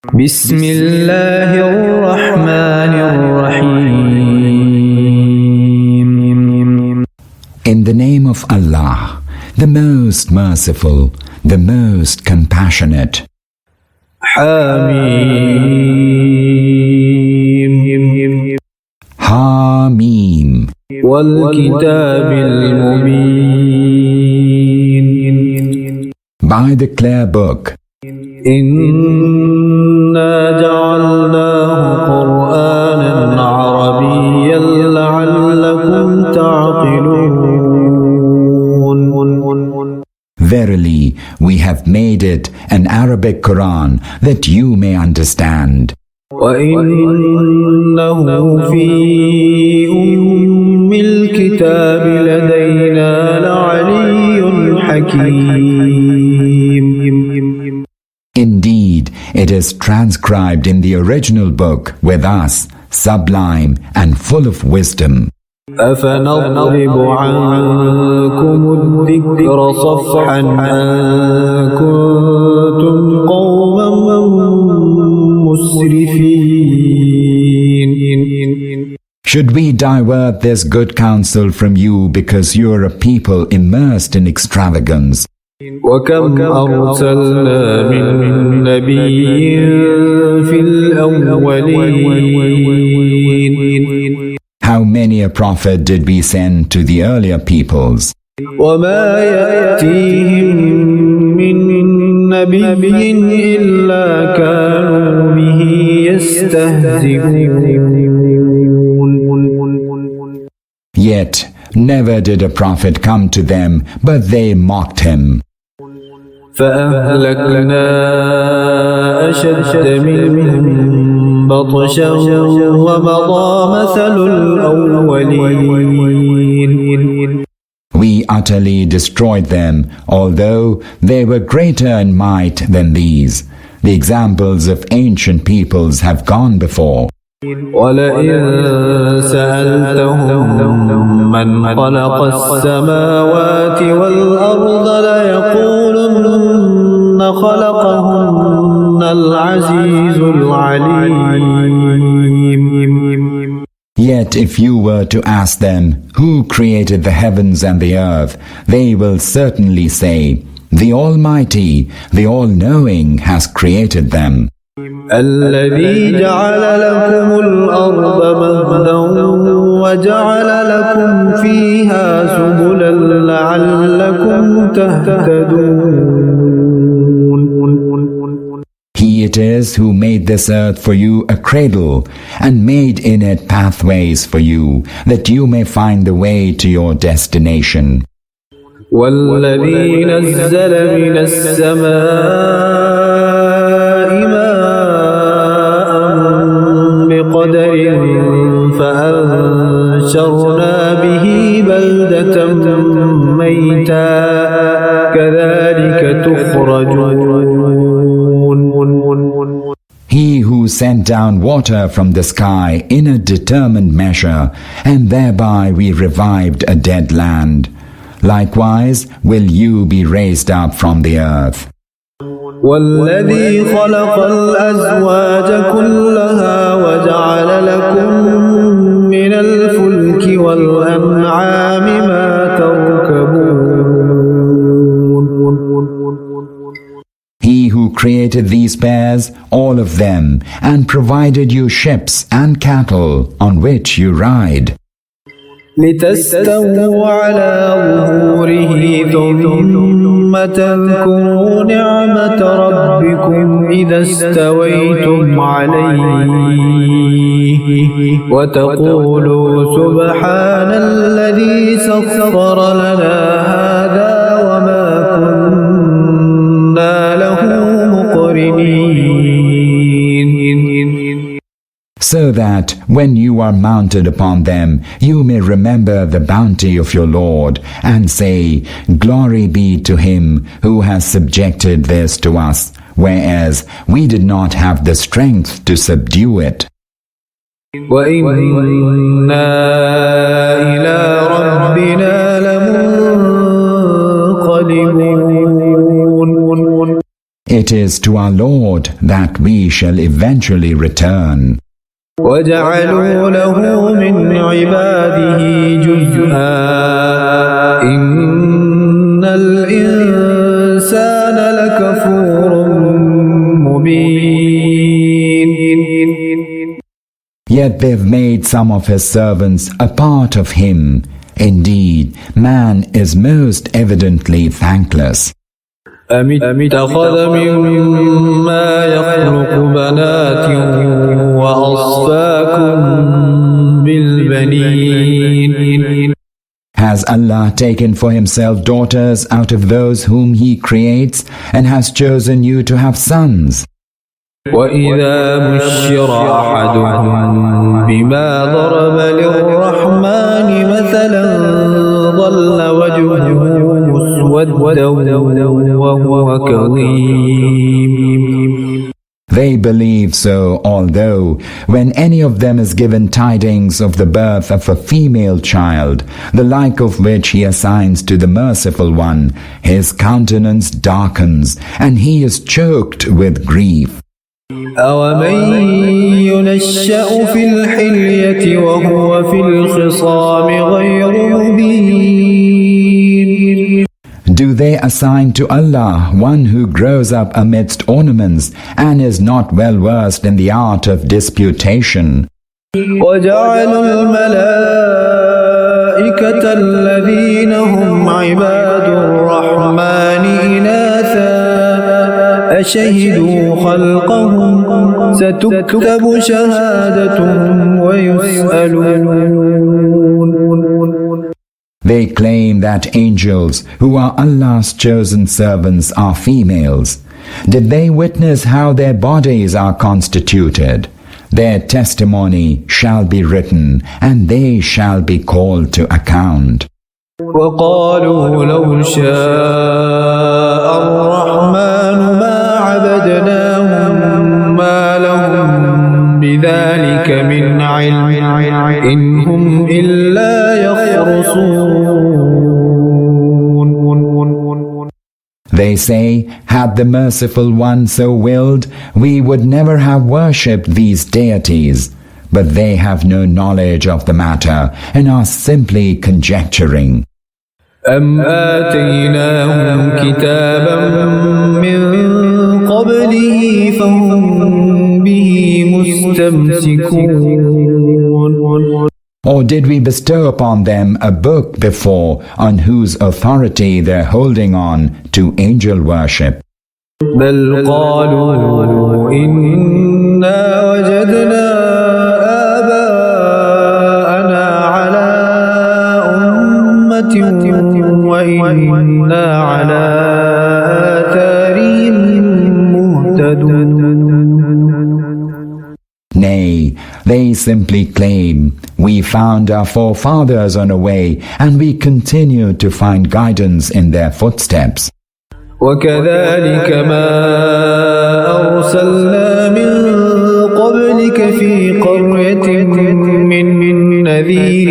بسم الله الرحمن الرحيم. In the name of Allah, the most merciful, the most compassionate. حميم. Hamim. والكتاب المبين. By the clear book. إنا جعلناه قرآنا عربيا لعلكم تعقلون. Verily, we have made it an Arabic Quran that you may understand. وإنه في أم الكتاب لدينا لعلي حكيم. Indeed, it is transcribed in the original book with us, sublime and full of wisdom. أفنضرب عنكم الذكر صفحا أن كنتم قوما مسرفين. Should we divert this good counsel from you because you are a people immersed in extravagance? وكم أرسلنا من نبي في الأولين. How many a prophet did we send to the earlier peoples? وما يأتيهم من نبي إلا كانوا به يستهزئون. Yet never did a prophet come to them, but they mocked him. فأهلكنا أشد منهم بطشا ومضى مثل الأولين. We utterly destroyed them, although they were greater in might than these. The examples of ancient peoples have gone before. ولئن سألتهم من خلق السماوات والأرض ليقولن خلقهن العزيز العليم. Yet if you were to ask them, who created the heavens and the earth, they will certainly say, the Almighty, the All-Knowing has created them. الذي جعل لكم الأرض مهدا وجعل لكم فيها سبلا لعلكم تهتدون. He it is who made this earth for you a cradle and made in it pathways for you that you may find the way to your destination. والذي نزل من السماء بقدر فأنشرنا به بلدة ميتا كذلك تخرجون. He who sent down water from the sky in a determined measure, and thereby we revived a dead land. Likewise will you be raised up from the earth. والذي خلق الأزواج كلها وجعل لكم من الفلك والأنعام ما تركبون. He who created these pairs, all of them, and provided you ships and cattle on which you ride. لتستووا على ظهوره ثم تذكروا نعمة ربكم إذا استويتم عليه وتقولوا سبحان الذي سخر لنا هذا وما كنا له مقرنين. So that when you are mounted upon them, you may remember the bounty of your Lord and say, Glory be to Him who has subjected this to us, whereas we did not have the strength to subdue it. وَإِنَّا إِلَى رَبِّنَا لَمُنْقَلِبُونَ. It is to our Lord that we shall eventually return. وجعلوا له من عباده جزءا إن الإنسان لكفور مبين. Yet they've made some of his servants a part of him. Indeed, man is most evidently thankless. أم اتخذ مما يخلق بنات وأصفاكم بالبنين. Has Allah taken for himself daughters out of those whom he creates and has chosen you to have sons? وإذا بشر أحدهم بما ضرب للرحمن مثلا ظل وجهه مسودا وهو كظيم. They believe so, although when any of them is given tidings of the birth of a female child, the like of which he assigns to the Merciful One, his countenance darkens and he is choked with grief. أَوَمَن يُنَشَّأُ فِي الْحِلْيَةِ وَهُوَ فِي الْخِصَامِ غَيْرُ مُبِينٍ. Do they assign to Allah one who grows up amidst ornaments and is not well versed in the art of disputation? وَجَعَلُوا الْمَلَائِكَةَ الَّذِينَ هُمْ عِبَادُ الرَّحْمَنِ إِنَاثًا أَشَهِدُوا خَلْقَهُمْ سَتُكْتَبُ شَهَادَتُهُمْ وَيُسْأَلُونَ. They claim that angels, who are Allah's chosen servants, are females. Did they witness how their bodies are constituted? Their testimony shall be written, and they shall be called to account. وَقَالُوا لَوْ شَاءَ الرَّحْمَنُ مَا عَبَدْنَاهُمْ مَا لَهُمْ بِذَلِكَ مِنْ عِلْمٍ إِنْ هُمْ إِلَّا يَخْرُصُونَ. They say, had the Merciful One so willed, we would never have worshipped these deities. But they have no knowledge of the matter and are simply conjecturing. أَمْ آتَيْنَاهُمْ كِتَابًا مِّن قَبْلِهِ فَهُمْ بِهِ مُسْتَمْسِكُونَ. Or did we bestow upon them a book before on whose authority they're holding on to angel worship? بَلْ قَالُوا إِنَّا وَجَدْنَا آبَاءَنَا عَلَىٰ أُمَّةٍ وَإِنَّا عَلَىٰ آثَارِهِم مُهْتَدُونَ. Nay, they simply claim, we found our forefathers on a way and we continue to find guidance in their footsteps. وَكَذَلِكَ مَا أَرْسَلْنَا مِن قَبْلِكَ فِي قَرْيَةٍ مِّن نَّذِيرٍ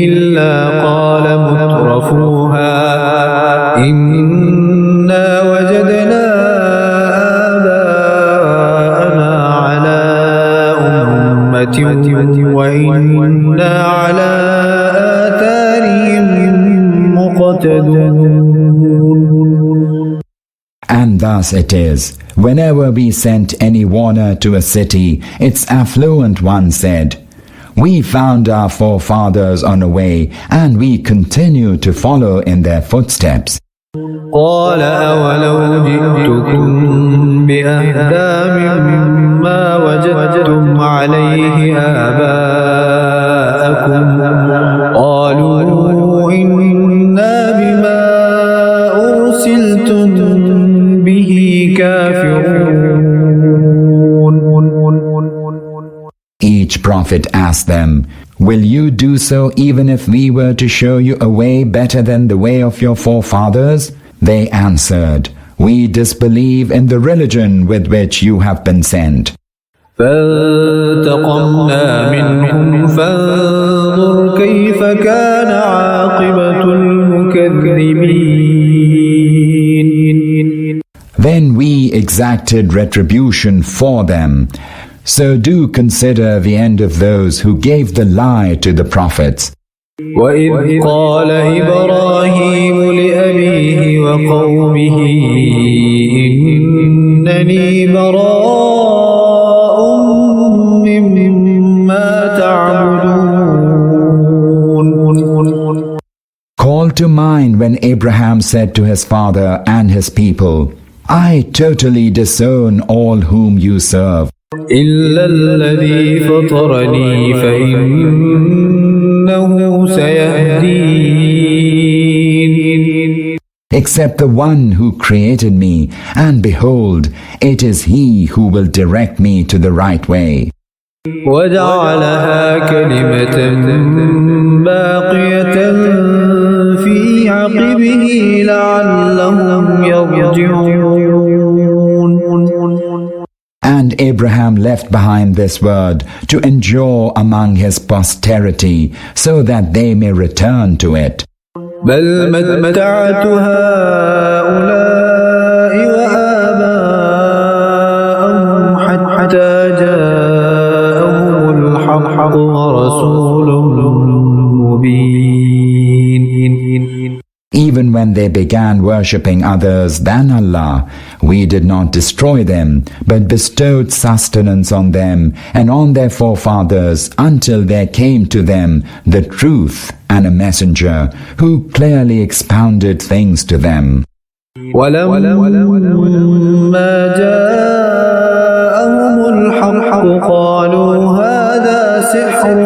إِلَّا قَالَ مُتْرَفُوهَا إِنَّا وَجَدْنَا آبَاءَنَا عَلَىٰ أُمَّةٍ وَإِنَّا عَلَىٰ آثَارِهِم مُّقْتَدُونَ. And thus it is, whenever we sent any warner to a city, its affluent one said, we found our forefathers on a way and we continue to follow in their footsteps. قَالَ أَوَلَوْ جِئْتُكُم بِأَهْدَىٰ مِمَّا وَجَدتُّمْ عَلَيْهِ آبَاءَكُمْ قَالُوا إِنَّا بِمَا أُرْسِلْتُم بِهِ كَافِرُونَ. Each prophet asked them, will you do so even if we were to show you a way better than the way of your forefathers? They answered, we disbelieve in the religion with which you have been sent. فَانْتَقَمْنَا مِنْهُمْ فَانظُرْ كَيْفَ كَانَ عَاقِبَةُ الْمُكَذِّبِينَ. Then we exacted retribution for them. So do consider the end of those who gave the lie to the prophets. وَإِذْ قَالَ إِبْرَاهِيمُ لِأَبِيهِ وَقَوْمِهِ إِنَّنِي بَرَاءٌ مِّمَّا تَعْبُدُونَ. Call to mind when Abraham said to his father and his people, I totally disown all whom you serve. إِلَّا الَّذِي فَطَرَنِي فَإِنَّهُ سَيَهْدِينِ. Except the one who created me, and behold, it is he who will direct me to the right way. وَجَعَلَهَا كَلِمَةً بَاقِيَةً فِي عَقِبِهِ لَعَلَّهُمْ يَرْجِعُونَ. And Abraham left behind this word to endure among his posterity, so that they may return to it. بَلْ مَتَّعْتُ هَؤُلَاءِ وَآبَاءَهُمْ حَتَّى جَاءَهُمُ الْحَقُّ وَرَسُولٌ مُبِينٌ. Even when they began worshipping others than Allah, we did not destroy them, but bestowed sustenance on them and on their forefathers until there came to them the truth and a messenger who clearly expounded things to them. وَلَمَّا جَاءَهُمُ الْحَقُّ قَالُوا هَذَا سِحْرٌ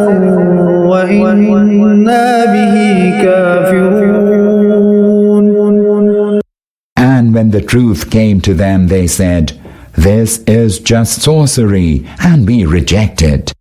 وَإِنَّا بِهِ كَافِرُونَ. And when the truth came to them, they said, This is just sorcery, and we reject it.